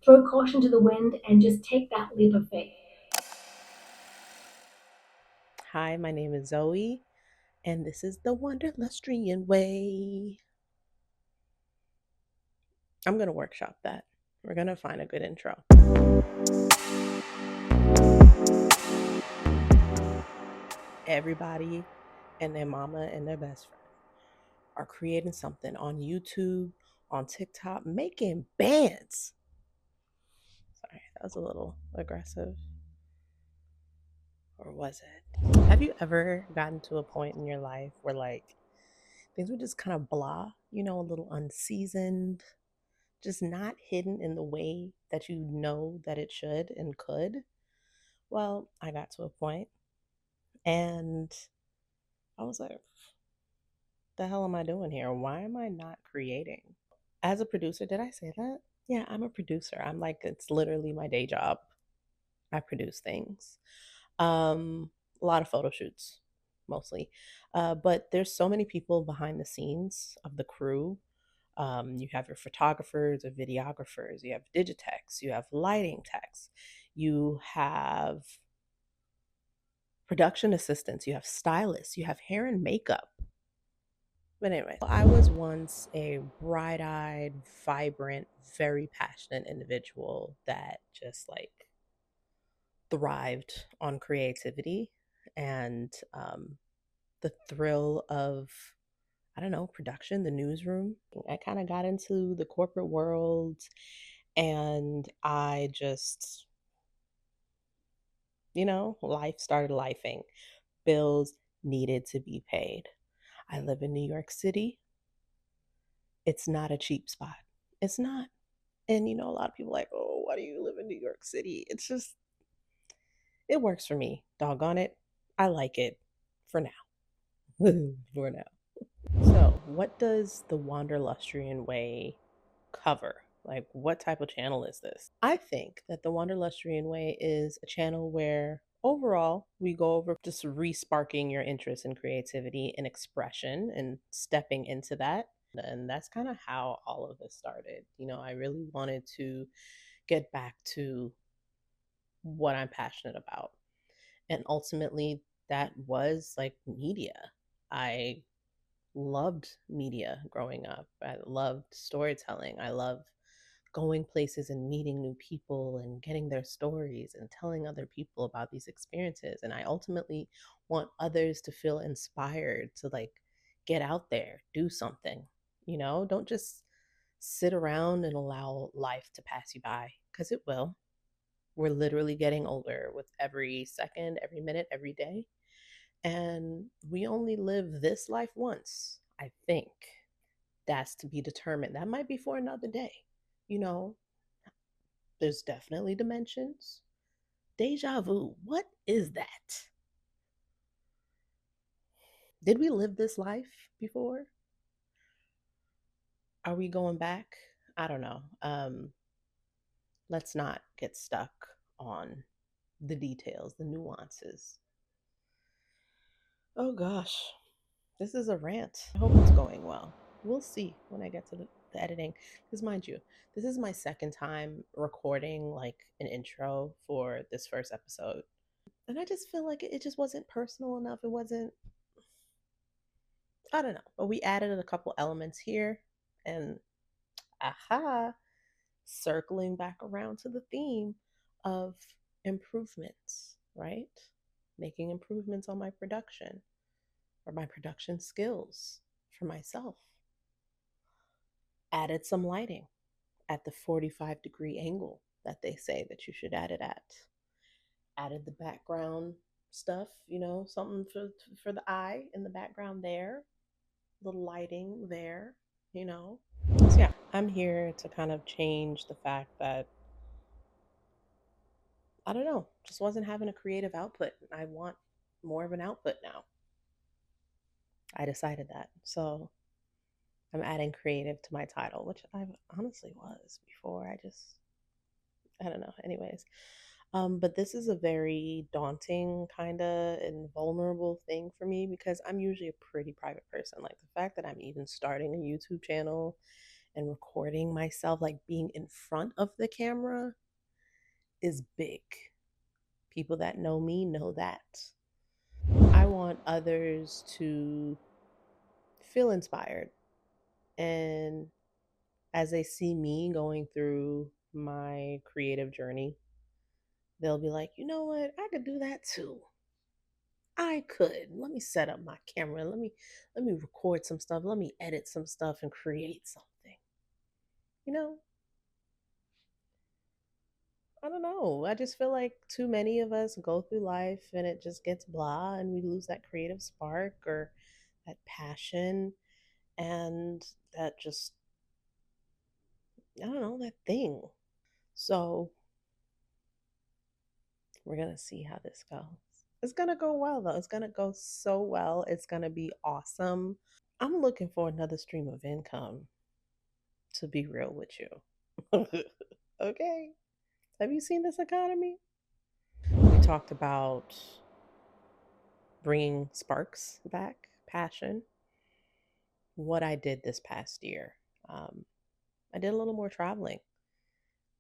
Throw caution to the wind and just take that leap of faith. Hi, my name is Zoe, and this is the Wanderlustrian Way. I'm going to workshop that. We're going to find a good intro. Everybody and their mama and their best friend are creating something on YouTube, on TikTok, making bands. Sorry, that was a little aggressive. Or was it? Have you ever gotten to a point in your life where things were just kind of blah, a little unseasoned, just not hidden in the way that you know that it should and could? Well, I got to a point and I was like, the hell am I doing here? Why am I not creating? As a producer, did I say that? Yeah, I'm a producer. It's literally my day job. I produce things. A lot of photo shoots, mostly. But there's so many people behind the scenes of the crew. You have your photographers or videographers, you have digitechs, you have lighting techs, you have production assistants, you have stylists, you have hair and makeup. But anyway, I was once a bright eyed, vibrant, very passionate individual that just thrived on creativity and the thrill of, I don't know, production, the newsroom. I kind of got into the corporate world and I just, life started lifing. Bills needed to be paid. I live in New York City. It's not a cheap spot. It's not. And a lot of people are like, oh, why do you live in New York City? It's just, it works for me. Doggone it. I like it for now. For now. So, what does the Wanderlustrian Way cover? Like, what type of channel is this? I think that the Wanderlustrian Way is a channel where overall we go over just re-sparking your interest in creativity and expression and stepping into that. And that's kind of how all of this started. I really wanted to get back to what I'm passionate about. And ultimately, that was like media. I loved media growing up. I loved storytelling. I loved going places and meeting new people and getting their stories and telling other people about these experiences. And I ultimately want others to feel inspired to get out there, do something. Don't just sit around and allow life to pass you by because it will. We're literally getting older with every second, every minute, every day. And we only live this life once, I think. That's to be determined. That might be for another day. You know, there's definitely dimensions. Deja vu. What is that? Did we live this life before? Are we going back? I don't know. Let's not get stuck on the details, the nuances. Oh gosh, this is a rant. I hope it's going well. We'll see when I get to the editing. Because, mind you, this is my second time recording an intro for this first episode. And I just feel like it just wasn't personal enough. It wasn't, I don't know. But we added a couple elements here. And aha, circling back around to the theme of improvements, right? Making improvements on my production or my production skills for myself. Added some lighting at the 45-degree angle that they say that you should add it at. Added the background stuff, something for the eye in the background there, the lighting there, you know. So yeah, I'm here to kind of change the fact that I don't know, just wasn't having a creative output. I want more of an output now. I decided that. So I'm adding creative to my title, which I honestly was before. I don't know. Anyways, but this is a very daunting kind of and vulnerable thing for me because I'm usually a pretty private person. Like the fact that I'm even starting a YouTube channel and recording myself, like being in front of the camera, is big. People that know me know that. I want others to feel inspired. And as they see me going through my creative journey, they'll be like, you know what? I could do that too. I could. Let me set up my camera. Let me record some stuff. Let me edit some stuff and create something. You know, I don't know. I just feel like too many of us go through life and it just gets blah and we lose that creative spark or that passion and that just, I don't know, that thing. So we're going to see how this goes. It's going to go well, though. It's going to go so well. It's going to be awesome. I'm looking for another stream of income, to be real with you. Okay. Have you seen this economy? We talked about bringing sparks back, passion. What I did this past year. Um, I did a little more traveling.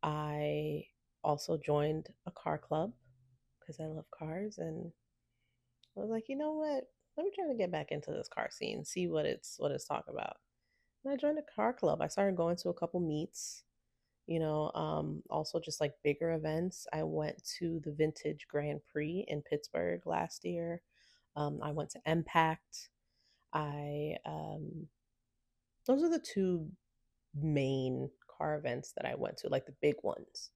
I also joined a car club because I love cars, and I was like, you know what? Let me try to get back into this car scene, see what it's talking about. And I joined a car club. I started going to a couple meets, also just like bigger events. I went to the Vintage Grand Prix in Pittsburgh last year. I went to Impact. I Those are the two main car events that I went to, like the big ones.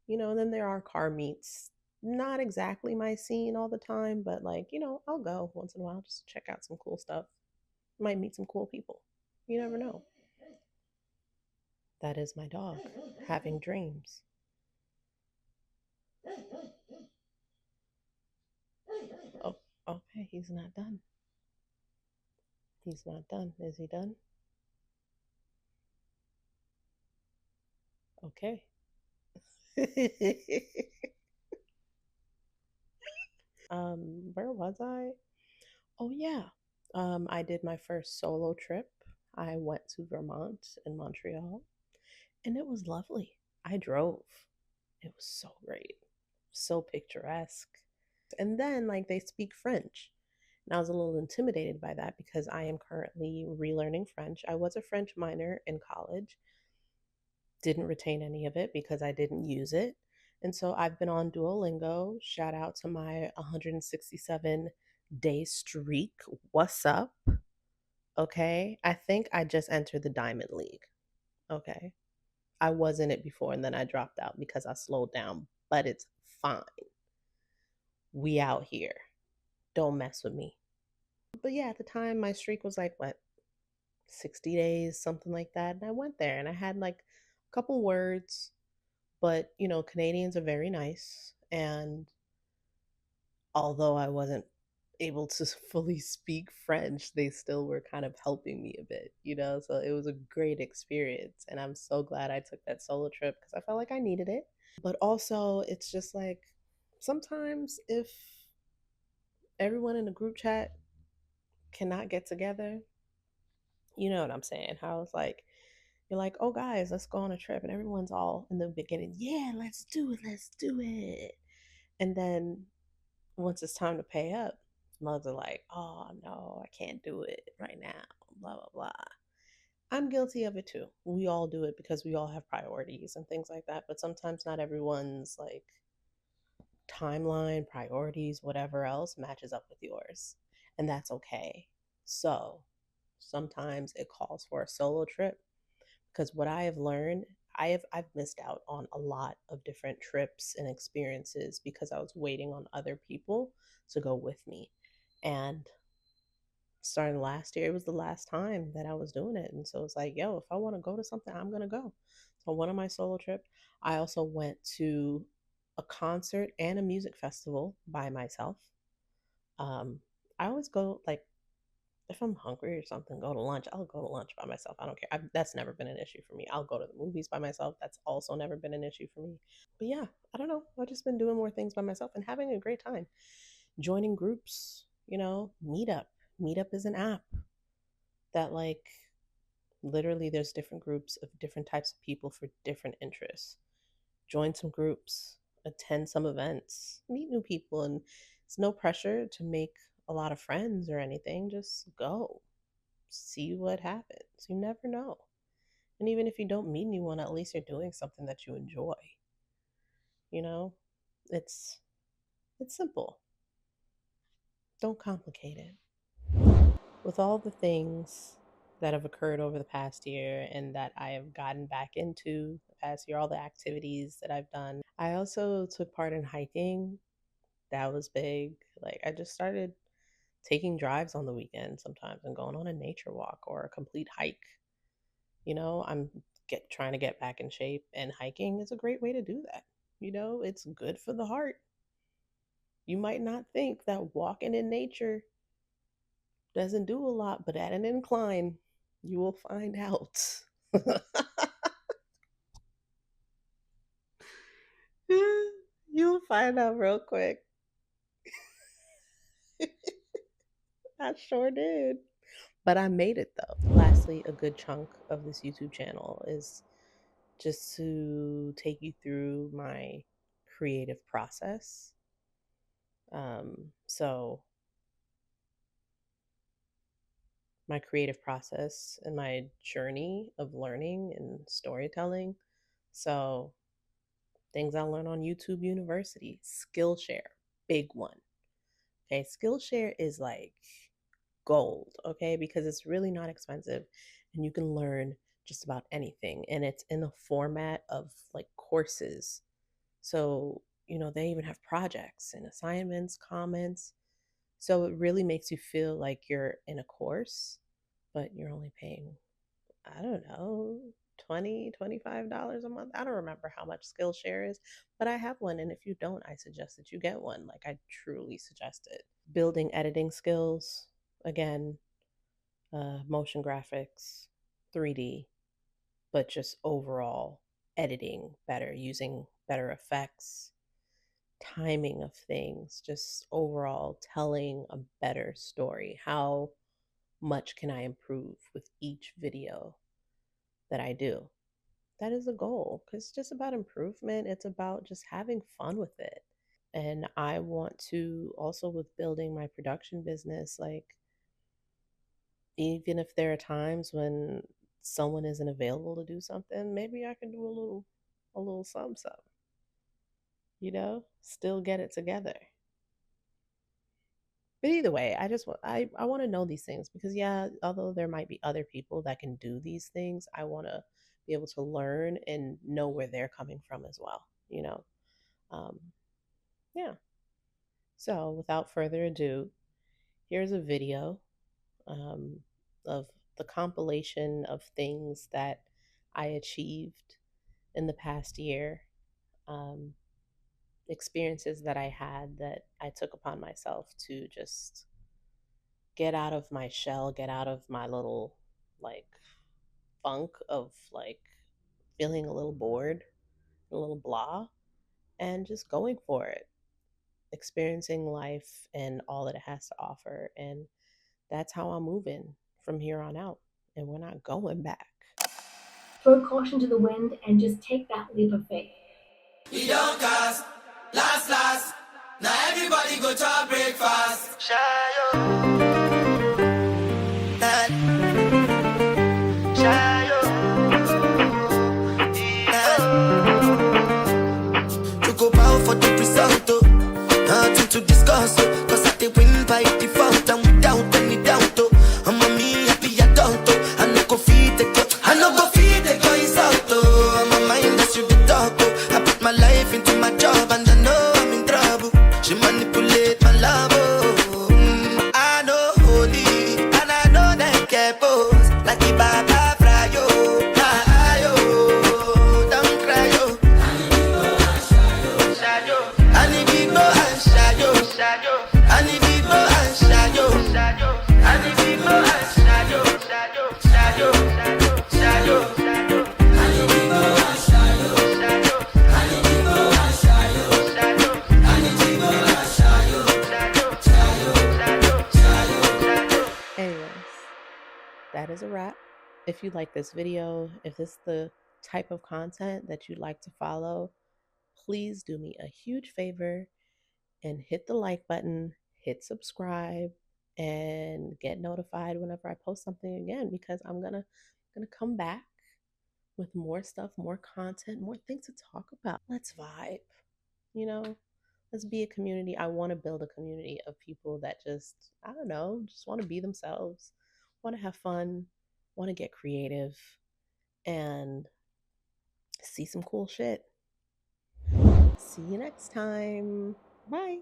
And then there are car meets. Not exactly my scene all the time, but like, I'll go once in a while just to check out some cool stuff. Might meet some cool people. You never know. That is my dog having dreams. Oh, okay, he's not done. He's not done. Is he done? Okay. Where was I? Oh yeah. I did my first solo trip. I went to Vermont and Montreal, and it was lovely. I drove. It was so great. So picturesque. And then like they speak French. And I was a little intimidated by that because I am currently relearning French. I was a French minor in college, didn't retain any of it because I didn't use it. And so I've been on Duolingo. Shout out to my 167-day streak. What's up? Okay. I think I just entered the Diamond League. Okay. I was in it before and then I dropped out because I slowed down, but it's fine. We out here. Don't mess with me. But yeah, at the time, my streak was like, what, 60 days, something like that. And I went there and I had like a couple words, but Canadians are very nice. And although I wasn't able to fully speak French, they still were kind of helping me a bit. So it was a great experience. And I'm so glad I took that solo trip because I felt like I needed it. But also, it's just like sometimes if everyone in the group chat cannot get together, you know what I'm saying? How it's like, you're like, oh, guys, let's go on a trip. And everyone's all in the beginning, yeah, let's do it. And then once it's time to pay up, mothers are like, oh, no, I can't do it right now, blah, blah, blah. I'm guilty of it too. We all do it because we all have priorities and things like that. But sometimes not everyone's like timeline, priorities, whatever else matches up with yours. And that's okay. So sometimes it calls for a solo trip because what I have learned, I've missed out on a lot of different trips and experiences because I was waiting on other people to go with me. And starting last year, it was the last time that I was doing it. And so it's like, yo, if I want to go to something, I'm going to go. So one of my solo trips, I also went to a concert and a music festival by myself. Um, I always go like if I'm hungry or something, go to lunch. I'll go to lunch by myself. I don't care. That's never been an issue for me. I'll go to the movies by myself. That's also never been an issue for me. But yeah, I don't know. I've just been doing more things by myself and having a great time. Joining groups, Meetup. Meetup is an app that like Literally, there's different groups of different types of people for different interests. Join some groups, attend some events, meet new people, and it's no pressure to make a lot of friends or anything. Just go, see what happens. You never know. And even if you don't meet anyone, at least you're doing something that you enjoy. You know, it's it's simple. Don't complicate it. With all the things that have occurred over the past year and that I have gotten back into the past year, all the activities that I've done, I also took part in hiking. That was big. Like, I just started taking drives on the weekend sometimes and going on a nature walk or a complete hike. I'm trying to get back in shape, and hiking is a great way to do that. It's good for the heart. You might not think that walking in nature doesn't do a lot, but at an incline, you will find out. You'll find out real quick. I sure did. But I made it though. Lastly, a good chunk of this YouTube channel is just to take you through my creative process. So my creative process and my journey of learning and storytelling. So things I learned on YouTube University, Skillshare, big one. Okay, Skillshare is like gold, okay, because it's really not expensive and you can learn just about anything. And it's in the format of like courses. So, they even have projects and assignments, comments. So it really makes you feel like you're in a course, but you're only paying, I don't know, $25 a month. I don't remember how much Skillshare is, but I have one. And if you don't, I suggest that you get one. Like, I truly suggest it. Building editing skills, again, motion graphics, 3D, but just overall editing better, using better effects, timing of things, just overall telling a better story. How much can I improve with each video that I do? That is a goal, because it's just about improvement. It's about just having fun with it. And I want to also, with building my production business, like, even if there are times when someone isn't available to do something, maybe I can do a little something, still get it together. But either way, I want to know these things, because yeah, although there might be other people that can do these things, I want to be able to learn and know where they're coming from as well. Um, yeah. So without further ado, here's a video of the compilation of things that I achieved in the past year, um, experiences that I had that I took upon myself to just get out of my shell, get out of my little like funk of like feeling a little bored, a little blah, and just going for it, experiencing life and all that it has to offer. And that's how I'm moving from here on out. And we're not going back. Throw caution to the wind and just take that leap of faith. We don't cast, last. Now everybody go to breakfast. Shayo. Shayo. You go bow for the result, oh. Nothing to discuss, oh. Cause I did win by default and without any doubt, oh. I'm a me happy adult, oh. I no go feed the go, I no go feed the guys out, oh. I'm a mind that you the talk, oh. I put my life into my job and I know I'm in trouble. She manipulate my love, oh. I know holy and I know that get both. Like the Baba Frayo, Ayo, don't cry, yo. And if you go and shadow, and if you go and shadow, and if you go and shadow, and if you go and shadow, and if you go and shadow, and if you go and shadow, If you like this video, if this is the type of content that you'd like to follow, please do me a huge favor and hit the like button, hit subscribe, and get notified whenever I post something again, because I'm gonna come back with more stuff, more content, more things to talk about. Let's vibe, you know? Let's be a community. I want to build a community of people that just, I don't know, just want to be themselves, want to have fun, want to get creative, and see some cool shit. See you next time. Bye.